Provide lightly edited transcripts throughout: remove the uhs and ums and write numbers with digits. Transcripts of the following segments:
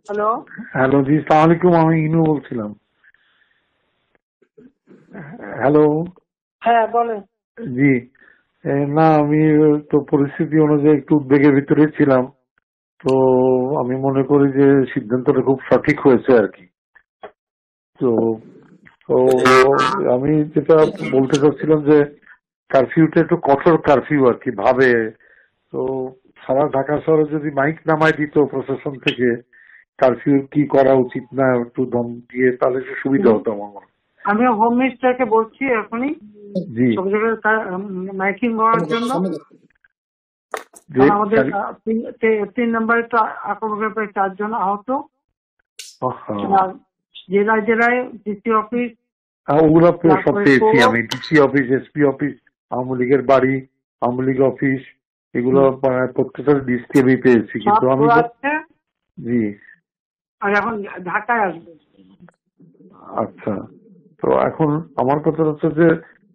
Hello. Hello জি, সালাম আলাইকুম। আমি ইনু বলছিলাম। হ্যালো। হ্যাঁ বলেন। জি। না, আমি তো পরিস্থিতি অনুযায়ী একটু উদ্বেগের ভিতরে ছিলাম। তো আমি মনে করি যে সিদ্ধান্তটা খুব সঠিক হয়েছে আর কি। তো তো আমি যেটা বলতে চাচ্ছিলাম যে কারফিউটা একটু কঠোর কারফিউ আর কি ভাবে। তো সারা ঢাকা শহরে যদি মাইক নামায় দিত প্রশাসন থেকে কারফিউ কি করা উচিত না একটু দম দিয়ে, তাহলে একটু সুবিধা হতো আমার মনে হয়। আমি হোম মিনিস্টারকে বলছি এখনই জি। সব জায়গায় মাইকিং করার জন্য। যে কারণ আমাদের 3 নম্বরে তো আক্রমণের প্রায় 4 জন আহত। আর জেলায় জেলায় ডিসি অফিস, ওগুলো সব তারপরে পেয়েছি আমি, DC office, SP office, Awami লীগের বাড়ি, আওয়ামী লীগ অফিস, এগুলো প্রত্যেকটা লিস্টে আমি পেয়েছি, কিন্তু আমি আছে। জি। আর এখন ঢাকায় আসবে। আচ্ছা। তো এখন আমার কথা হচ্ছে যে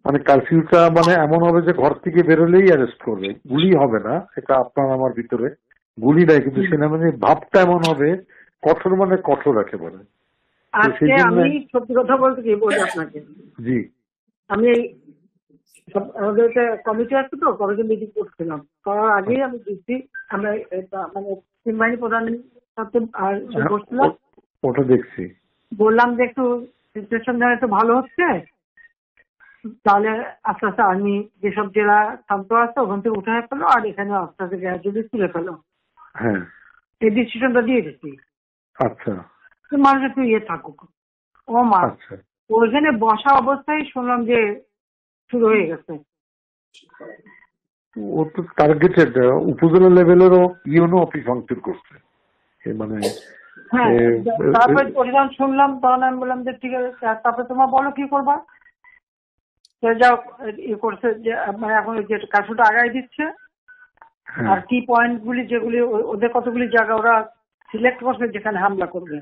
মানে কারফিউটা মানে এমন হবে যে ঘর থেকে বেরোলেই অ্যারেস্ট করবে, গুলি হবে না, এটা আপনার আমার ভিতরে গুলি নাই, কিন্তু সেনাবাহিনীর ভাবটা এমন হবে কঠোর, মানে কঠোর একেবারে। আজকে আমি সত্যি কথা বলতে কি বলি আপনাকে, জি। আমি আমাদের একটা কমিটি আছে তো, কমিটি মিটিং করছিলাম, করার আগেই আমি ডিসি আমরা মানে তিন বাহিনী প্রধানের সাথে বসছিলাম। ওটা দেখছি। বললাম যে একটু সিচুয়েশন যেন একটু ভালো হচ্ছে, তাহলে আস্তে আস্তে আর্মি যেসব জেলা শান্ত আছে ওখান থেকে উঠে ফেলো, আর এখানে আস্তে আস্তে গ্র্যাজুয়ালি তুলে ফেলো। হ্যাঁ। এই ডিসিশনটা দিয়ে দিচ্ছি। আচ্ছা। মানুষ একটু ইয়ে থাকুক। ও মা, আচ্ছা। ওইখানে বসা অবস্থায় শুনলাম যে শুরু হয়ে গেছে। ও তো টার্গেটেড উপজেলা লেভেলেরও ইউনো অফিস ভাঙচুর করছে, মানে হ্যাঁ, তারপরে যখন শুনলাম তখন আমি বললাম যে ঠিক আছে, তারপরে তোমার বলো কি করবা। যাও ইয়ে করছে যে মানে এখন যে কাজটা আগায় দিচ্ছে, আর কি পয়েন্ট গুলি যেগুলি ওদের কতগুলি জায়গা ওরা সিলেক্ট করছে যেখানে হামলা করবে,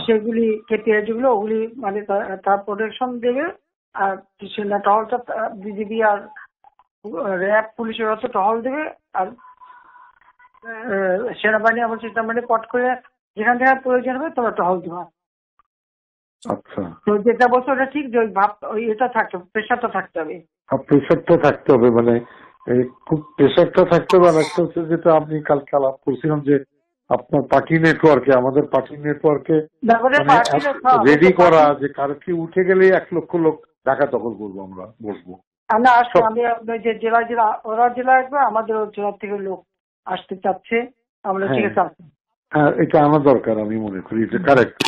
সেগুলি কেপিআই যেগুলো ওগুলি মানে তার প্রোটেকশন দেবে। আর সেনা টহলটা বিজিবি আর র্যাব পুলিশের হচ্ছে টহল দেবে। আর সেনাবাহিনী আমার সেনাবাহিনী পট করে যেখান থেকে প্রয়োজন হবে তোমরা টহল দেওয়া। আচ্ছা। তো যেটা বলছো ওটা ঠিক, যে ওই এটা থাকতে প্রেশারটা থাকতে হবে। প্রেশারটা থাকতে হবে, মানে খুব প্রেশারটা থাকতে হবে। আর একটা হচ্ছে যেটা আপনি কালকে আলাপ করছিলাম যে আপনার পার্টি নেটওয়ার্কে, আমাদের পার্টি নেটওয়ার্কে রেডি করা যে কারফিউ উঠে গেলে 1 লক্ষ লোক ঢাকা দখল করবো, আমরা বসবো। আমরা আসবো, আমি যে জেলায় জেলা ওরা জেলা আসবে, আমাদের জেলা থেকে লোক আসতে চাচ্ছে, আমরা ঠিক আছে। হ্যাঁ, এটা আমার দরকার, আমি মনে করি এটা কারেক্ট।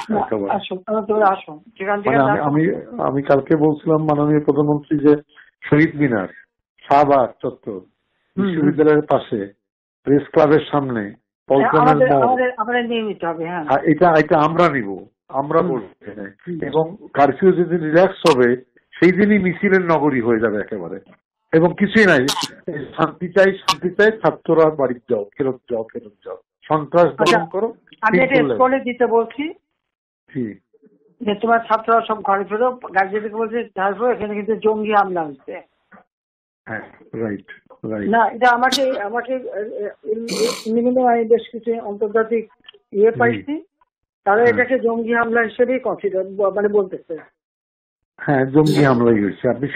আমি কালকে বলছিলাম মাননীয় প্রধানমন্ত্রী যে শহীদ মিনার, শাহবাগ চত্বর, বিশ্ববিদ্যালয়ের পাশে, প্রেস ক্লাবের সামনে, এটা আমরা নিব, আমরা বলবো। এবং কারফিউ যেদিন রিল্যাক্স হবে সেই দিনই মিছিলের নগরী হয়ে যাবে একেবারে, এবং কিছুই নাই, শান্তি চাই, শান্তি চাই, ছাত্ররা বাড়ি যাও, ফেরত যাও, ফেরত যাও, সন্ত্রাস দমন করো। আমি এটা স্কুলে দিতে বলছি যে তোমার ছাত্ররা সব ঘরে ফেরো, গার্জিয়ানকে বলছে এখানে কিন্তু জঙ্গি হামলা হচ্ছে। হ্যাঁ, রাইট রাইট। না, এটা আমাকে আমি বেশ কিছু আন্তর্জাতিক ইয়ে পাইছি, তারা এটাকে জঙ্গি হামলা হিসেবেই কনসিডার মানে বলতেছে। হ্যাঁ, জঙ্গি হামলাই হয়েছে। আপনি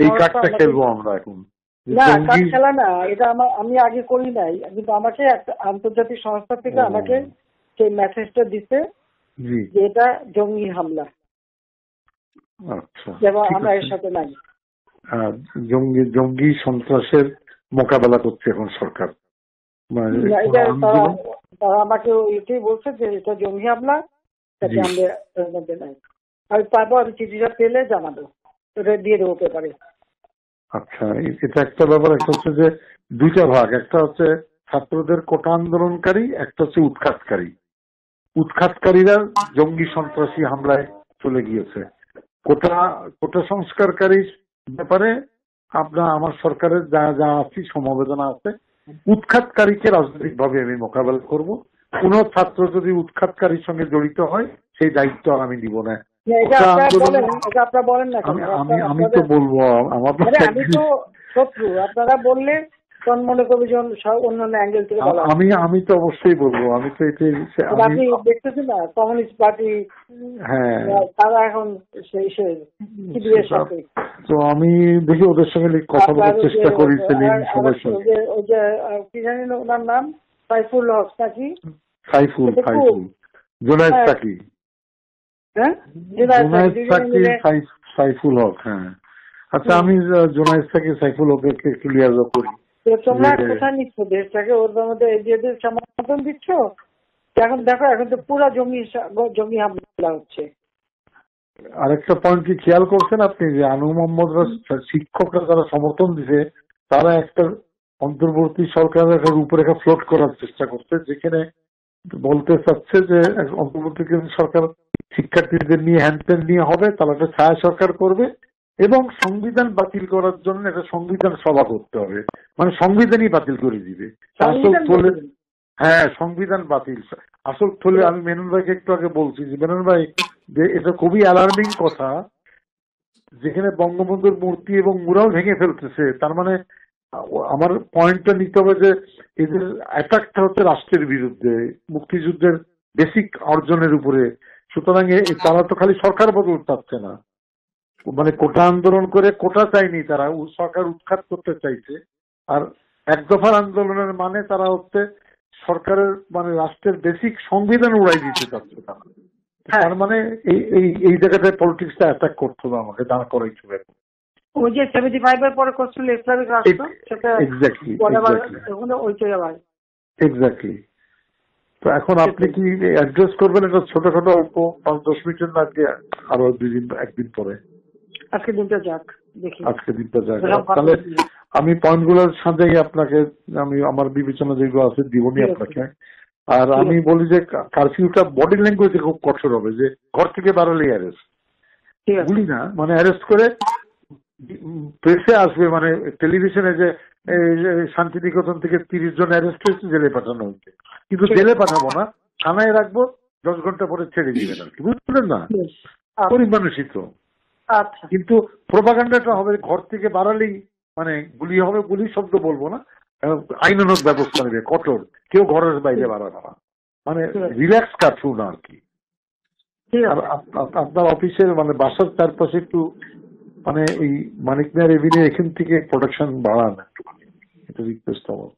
এই কার্ডটা খেলবো আমরা এখন। না, কার্ড খেলা না, এটা আমি আগে করি নাই, কিন্তু আমাকে একটা আন্তর্জাতিক সংস্থা থেকে আমাকে সেই মেসেজটা দিতে যে এটা জঙ্গি হামলা। আচ্ছা, যেমন আমরা এর সাথে নাই। জঙ্গি সন্ত্রাসের মোকাবেলা করছে এখন সরকার। তারা আমাকে এটাই বলছে যে এটা জঙ্গি হামলা, তাতে আমরা এর মধ্যে নাই। আর তারপর আমি চিঠিটা পেলে জানাবো, এটা দিয়ে দেবো পেপারে। আচ্ছা, এটা একটা ব্যাপার। একটা হচ্ছে যে 2টা ভাগ, একটা হচ্ছে ছাত্রদের কোটা আন্দোলনকারী, একটা হচ্ছে উৎখাতকারী। উৎখাতকারীরা জঙ্গি সন্ত্রাসী হামলায় চলে গিয়েছে। কোটা সংস্কারকারীর ব্যাপারে আমার সরকারের যা যা আছে সমবেদনা আছে। উৎখাতকারীকে রাজনৈতিক ভাবে আমি মোকাবেলা করব। কোন ছাত্র যদি উৎখাতকারীর সঙ্গে জড়িত হয় সেই দায়িত্ব আমি দিব না। আমি তো বলবো, আমি তো শত্রু, আপনারা বললে তখন মনে করবে যে অন্যান্য অ্যাঙ্গেল থেকে বলা আমি তো অবশ্যই বলবো, আমি তো এটাই আপনি দেখতেছেন না কমিউনিস্ট পার্টি হ্যাঁ তারা এখন সেই শিবিরের সাথে। তো আমি দেখি ওদের সঙ্গে কথা বলার চেষ্টা করি সেলিম সবার সঙ্গে। ওই যে কি জানি না ওনার নাম সাইফুল হক নাকি? সাইফুল জোনায়েদ সাকি, হ্যাঁ জোনায়েদ সাকি সাইফুল হক। হ্যাঁ আচ্ছা, আমি জোনায়েদ সাকি সাইফুল হককে ক্লিয়ার করি। তোমরা কোথায় নিচ্ছ দেশটাকে? ওর মধ্যে এদের সমর্থন দিচ্ছ এখন? দেখো এখন তো পুরো জমি হামলা হচ্ছে। আরেকটা পয়েন্ট কি খেয়াল করছেন আপনি যে আনু মোহাম্মদরা শিক্ষকরা যারা সমর্থন দিছে তারা একটা অন্তর্বর্তী সরকারের একটা রূপরেখা ফ্লোট করার চেষ্টা করছে, যেখানে বলতে চাচ্ছে যে অন্তর্বর্তী সরকার শিক্ষার্থীদের নিয়ে হ্যান্ডটেন নিয়ে হবে, তারা একটা ছায়া সরকার করবে এবং সংবিধান বাতিল করার জন্য একটা সংবিধান সভা করতে হবে, মানে সংবিধানই বাতিল করে দিবে। হ্যাঁ সংবিধান বাতিল আসল থলে। আমি মেনন ভাইকে একটু আগে বলছি যে মেনন ভাই যে এটা খুবই অ্যালার্মিং কথা, যেখানে বঙ্গবন্ধুর মূর্তি এবং মুরাল ভেঙে ফেলতেছে। তার মানে আমার পয়েন্টটা নিতে হবে যে এদের অ্যাটাকটা হচ্ছে রাষ্ট্রের বিরুদ্ধে, মুক্তিযুদ্ধের বেসিক অর্জনের উপরে। সুতরাং তারা তো খালি সরকার বদল চাচ্ছে না, মানে কোটা আন্দোলন করে কোটা চায়নি, তারা সরকার উৎখাত করতে চাইছে। আর এক দফার আন্দোলনের মানে তারা হচ্ছে সরকারের মানে রাষ্ট্রের বেসিক সংবিধান উড়াই দিতে চাচ্ছে তারা। তার মানে এই জায়গাটায় পলিটিক্সটা অ্যাটাক করতে হবে, আমাকে দাঁড় করাই চলে। ওই যে 75 এর পরে করছিল ইসলামিক রাষ্ট্র, সেটা এক্স্যাক্টলি। তো এখন আপনি কি অ্যাড্রেস করবেন এটা ছোটখাটো অল্প 5-10 মিনিটের না, আরো একদিন পরে? আজকে দিনটা যাক, দেখি আজকে দিনটা যাক। তাহলে আমি পয়েন্ট গুলোর সাথে আপনাকে আমি আমার বিবেচনা যেগুলো আছে দিবনি আপনাকে। আর আমি বলি যে কারফিউটা বডি ল্যাঙ্গুয়েজে খুব কঠোর হবে, যে ঘর থেকে বাড়ালেই অ্যারেস্ট, বলি না মানে অ্যারেস্ট করে প্রেসে আসবে, মানে টেলিভিশনে যে শান্তিনিকেতন থেকে 30 জন অ্যারেস্ট হয়েছে, জেলে পাঠানো হয়েছে, কিন্তু জেলে পাঠাবো না, থানায় রাখবো, 10 ঘন্টা পরে ছেড়ে দিবেন আর কি, বুঝলেন না? গরিব মানুষই তো। কিন্তু প্রোপাগান্ডাটা হবে ঘর থেকে বাড়ালেই মানে গুলি হবে, গুলি শব্দ বলবো না, আইনানুগ ব্যবস্থা নেবে কঠোর, কেউ ঘরের বাইরে বাড়াবে না, মানে রিল্যাক্স কারফিউ না আর কি। আর আপনার অফিসের মানে বাসার চারপাশে একটু মানে এই মানিক মিয়া এভিনিউ এখান থেকে প্রোটেকশন বাড়ান একটুখানি, এটা রিকোয়েস্ট আমার।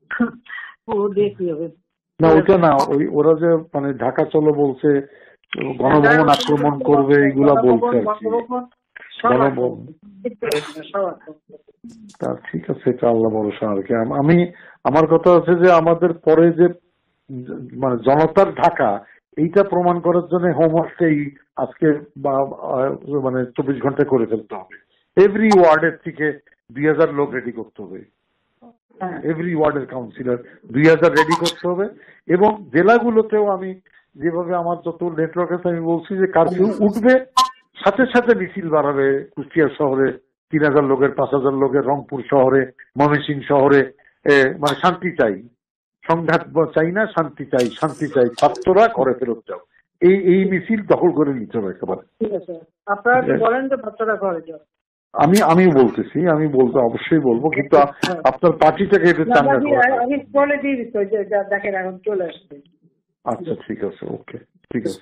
না ওইটা না, ওরা যে মানে ঢাকা চলো বলছে, গণভবন আক্রমণ করবে, এইগুলা বলছে আর কি। তা ঠিক আছে, এটা আল্লাহ ভরসা আর কি। আমার কথা হচ্ছে যে আমাদের পরে যে মানে জনতার ঢাকা, এইটা প্রমাণ করার জন্য হোমওয়ার্কটাই আজকে মানে 24 ঘন্টা করে ফেলতে হবে। এভরি ওয়ার্ডের থেকে 2000 লোক রেডি করতে হবে, এভরি ওয়ার্ডের কাউন্সিলর 2000 রেডি করতে হবে। এবং জেলাগুলোতেও আমি যেভাবে আমার যত নেটওয়ার্ক আছে আমি বলছি যে কারফিউ উঠবে, সাথে সাথে মিছিল বাড়াবে। কুষ্টিয়া শহরে 3000 লোকের, 5000 লোকের, রংপুর শহরে, ময়মনসিংহ শহরে, মানে শান্তি চাই, সংঘাত চাই না, শান্তি চাই, শান্তি চাই, ছাত্ররা করে ফেরত যাও, এই মিছিল দখল করে নিতে হবে একেবারে। আমি বলতেছি, আমি বলতে অবশ্যই বলবো, কিন্তু আপনার পার্টিটাকে এটা চাঙ্গা করা। আচ্ছা ঠিক আছে, ওকে ঠিক আছে।